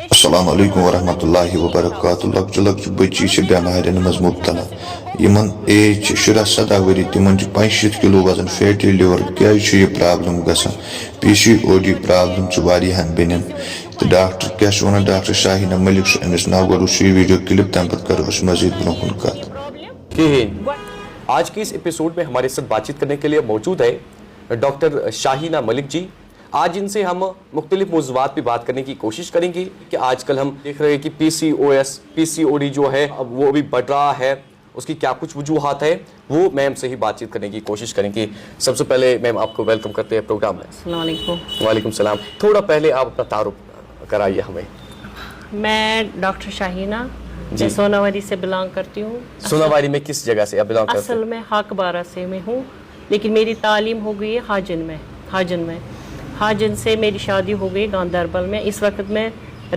السلام علیکم ورحمۃ اللہ وبرکاتہ لۄکچہِ لۄکچہِ بچی چھِ بٮ۪مارٮ۪ن منٛز مُبتلا یِمن ایج چھِ 17 ؤری تِمن چھُ 65 کِلوٗ وزن فیٹی لیور کیٛازِ چھُ یہِ پرابلم گژھان PCOD پرابلم چھُ واریاہن بیٚنٮ۪ن تہٕ ڈاکٹر کیٛاہ چھُ ونان ڈاکٹر شاہینہ ملک چھُ أمِس ناو گۄڈٕ وٕچھو یہِ ویڈیو کلپ تمہِ پتہٕ کرو أسۍ مزید برونٛہہ کُن کتھ آج کے اس ایپیسوڈ میں ہمارے ساتھ بات چیت کرنے کے لیے موجود ہے ڈاکٹر شاہینہ ملک جی. آج ان سے ہم مختلف موضوعات پہ بات کرنے کی کوشش کریں گے کہ آج کل ہم دیکھ رہے ہیں کہ PCOD جو ہے اب وہ بھی بڑھ رہا ہے, اس کی کیا کچھ وجوہات ہے وہ میم سے ہی بات چیت کرنے کی کوشش کریں گے. سب سے پہلے میم آپ کو ویلکم کرتے ہیں پروگرام میں. السلام علیکم. وعلیکم السلام. تھوڑا پہلے آپ اپنا تعارف کرائیے ہمیں. میں ڈاکٹر شاہینہ میں سوناواری سے بلانگ کرتی ہوں. سوناواری میں کس جگہ سے آپ بلانگ کرتے ہیں؟ اصل میں حق بارہ سے میں ہوں, لیکن میری تعلیم ہو گئی ہے حاجن میں. حاجن سے میری شادی ہو گئی گاندربل میں. اس وقت میں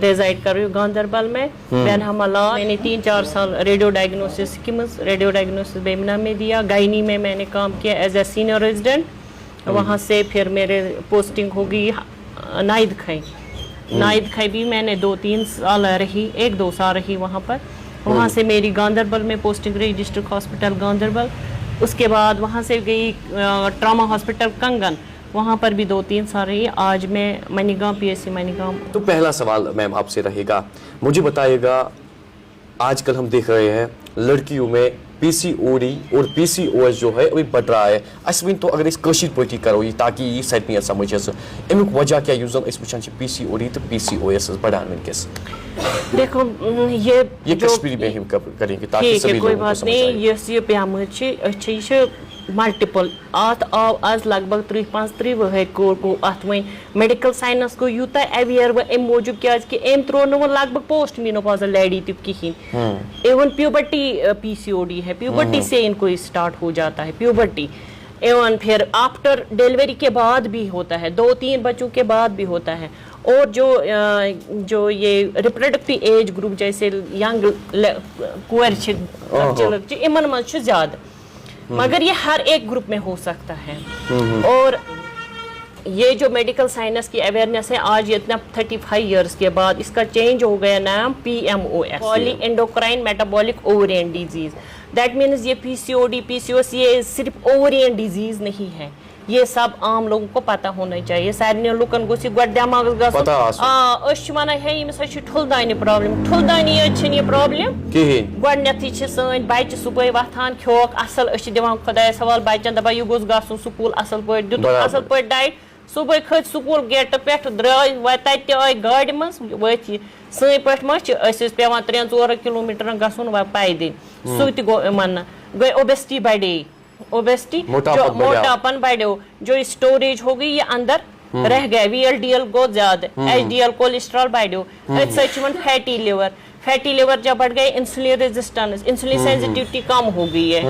ریزائڈ کر رہی ہوں گاندربل میں. بینہملہ میں نے 3-4 سال ریڈیو ڈائگنوسس بیمنا میں دیا. گائنی میں میں نے کام کیا ایز اے سینئر ریزیڈنٹ. وہاں سے پھر میرے پوسٹنگ ہو گئی نائد کھائی بھی میں نے 2-3 سال رہی, 1-2 سال رہی وہاں پر. وہاں سے میری گاندربل میں پوسٹنگ رہی ڈسٹرکٹ ہاسپٹل گاندربل. اس کے بعد وہاں سے گئی ٹراما ہاسپٹل کنگن, وہاں پر بھی 2-3 سال رہی. آج میں منیگام PSC منیگام. تو پہلا سوال میم آپ سے رہے گا, مجھے بتائیے گا آج کل ہم دیکھ رہے ہیں لڑکیوں میں PCOD اور PCOS جو ہے ابھی بڑھ رہا ہے. اس ون تو اگر اس کشیر پٲٹھی کرو یہ تاکہ یہ سارے سمجھ امیک وجہ کیا یُس زن اس وچھان PCOD تو PCOS بڑھان ونکس. دیکھو یہ کشمیری میں ہم کریں گے تاکہ سبھی کوئی لوگوں کو بات سمجھ آئے. نہیں. یہ بیمار یہ ملٹیپل ات آو آز لگ بھگ 30-35 ؤہر کو ات ون میڈیکل سائنس گو یوتہ اویئر ام موجود کیازِ کہ ام ترو نہ لگ بھگ پوسٹ مینوپازل لیڈی تہ کہین. ایون پیوبرٹی PCOD ہے, پیوبرٹی سے ان کو اسٹارٹ ہو جاتا ہے پیوبرٹی. ایون پھر آفٹر ڈیلیوری کے بعد بھی ہوتا ہے, 2-3 بچوں کے بعد بھی ہوتا ہے. اور جو یہ ریپروڈکٹیو ایج گروپ جیسے ینگ کور امن مز زیادہ, مگر یہ ہر ایک گروپ میں ہو سکتا ہے. اور یہ جو میڈیکل سائنس کی اویئرنیس ہے آج اتنا 35 ایئرس کے بعد اس کا چینج ہو گیا نام PMOS, poly endocrine metabolic ovarian disease. That means یہ PCOD PCOS یہ صرف اوورین ڈیزیز نہیں ہے, یہ سب عام لوگوں کو پتہ ہونا چاہیے. سارے لوکن گوس یہ گۄڈٕ دٮ۪ماغس گژھُن ونان ہے ییٚمِس حظ چھِ ٹھُلدانہِ پرابلم. ٹھُلدانی یٲژ چھنہٕ یہِ پرابلم گۄڈنیتھٕے چھِ سٲنۍ بچہِ صبحٲے وۄتھان کھیوٚوکھ اصل, أسۍ چھِ دِوان خۄدایس حوالہٕ بچن دپان یہِ گوٚژھ گژھُن سکوٗل اصل پٲٹھۍ, دِتُکھ اصل پٲٹھۍ ڈایٹ, صبحٲے کھٔتۍ سکوٗل گیٹہٕ پٮ۪ٹھ درٛاے تتہِ تہِ آے گاڑِ منٛز ؤتھۍ. سٲنۍ پٲٹھۍ ما چھِ أسۍ ٲسۍ پیٚوان 3-4 کِلوٗمیٖٹرن گژھُن پیدٔلۍ, سُہ تہِ گوٚو یِمن. گٔے اوبیسٹی بڑے, اوبیسٹی موٹاپن بڑھو, جو اسٹوریج ہو گئی یہ اندر رہ گیا. VLDL گو زیادہ, HDL کولیسٹرول بڑھو, فیٹی لیور جب بڑھ گئے انسولین ریزسٹنس, انسولین سینسٹیوٹی کم ہو گئی ہے.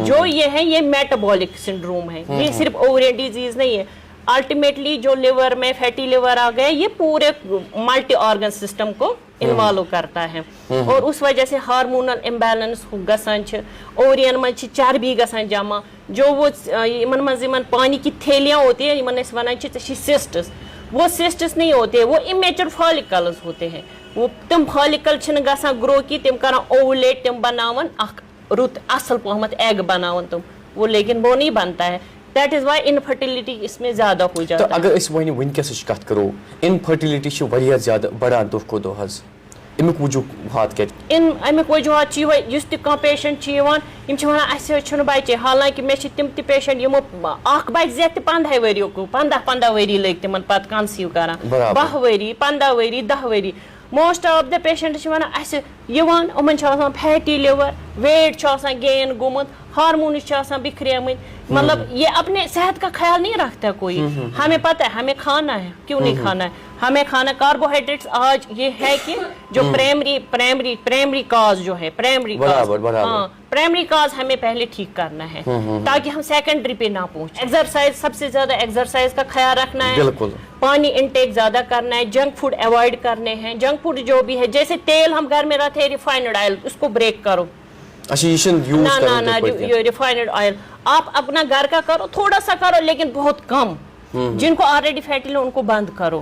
جو یہ ہے یہ میٹابولک سنڈروم ہے, یہ صرف اوورین ڈیزیز نہیں ہے. الٹیمیٹلی جو لیور میں فیٹی لیور آ گئے یہ پورے ملٹی آرگن سسٹم کو انوالو کرتا ہے. اور اس وجہ سے ہارمونل امبیلنس گژھان چھ, اوورین من چربی گژھان جمع, جو وہ یمن منز یمن پانی کی تھیلیاں ہوتی ہیں یمن اس ونان چھ سسٹس, وہ سسٹس نہیں ہوتے, وہ امیچر فالکلز ہوتے ہیں. وہ تم فالکل چھن گژھان گرو کی تم کران اوولیٹ, تم بناون اخ رت اصل پہمت ایگ بناون تم, وہ لیکن وہ نہیں بنتا ہے. That is why infertility اس میں زیادہ ہو جاتا ہے. تو اگر اس وۄنۍ ونکیٚسٕچ کتھ کرو, انفرٹیلٹی چھِ واریاہ زیادہ بڑان دۄہ کھۄتہٕ دۄہ حظ, امیُک وجوہات کیٛاہ؟ امیُک وجوہات چھِ یِہوے, یُس تہِ کانٛہہ پیشنٹ چھِ یِوان یِم چھِ ونان اَسہِ حظ چھُنہٕ بچے, حالانکہِ مےٚ چھِ تِم تہِ پیشنٹ یِمو اکھ بچہِ زٮ۪تھ تہِ 15 ؤرِیو 15 ؤری لٔگۍ تِمن پتہٕ کنسیٖو کران, 12 ؤری 15 ؤری 10 ؤری. موسٹ آف د پیشنٹ چھِ ونان اَسہِ یِوان یِمن چھُ آسان فیٹی لیور, ویٹ چھُ آسان گین گوٚمُت, ہارمونز چھِ آسان بکھریمٕتۍ. مطلب یہ اپنے صحت کا خیال نہیں رکھتا کوئی. ہمیں پتہ ہے ہمیں کھانا ہے, کیوں نہیں کھانا ہے, ہمیں کھانا کاربوہائیڈریٹس. آج یہ ہے کہ جو پرائمری کاز جو ہے پرائمری کاز ہمیں پہلے ٹھیک کرنا ہے تاکہ ہم سیکنڈری پہ نہ پہنچے. ایکسرسائز, سب سے زیادہ ایکسرسائز کا خیال رکھنا ہے, پانی انٹیک زیادہ کرنا ہے, جنک فوڈ اوائڈ کرنے ہیں. جنک فوڈ جو بھی ہے جیسے تیل ہم گھر میں رہتے ہیں ریفائنڈ آئل, اس کو بریک کرو. ریفائنڈ آئل آپ اپنا گھر کا کرو, تھوڑا سا کرو لیکن بہت کم. جن کو آلریڈی فیٹی ہے ان کو بند کرو.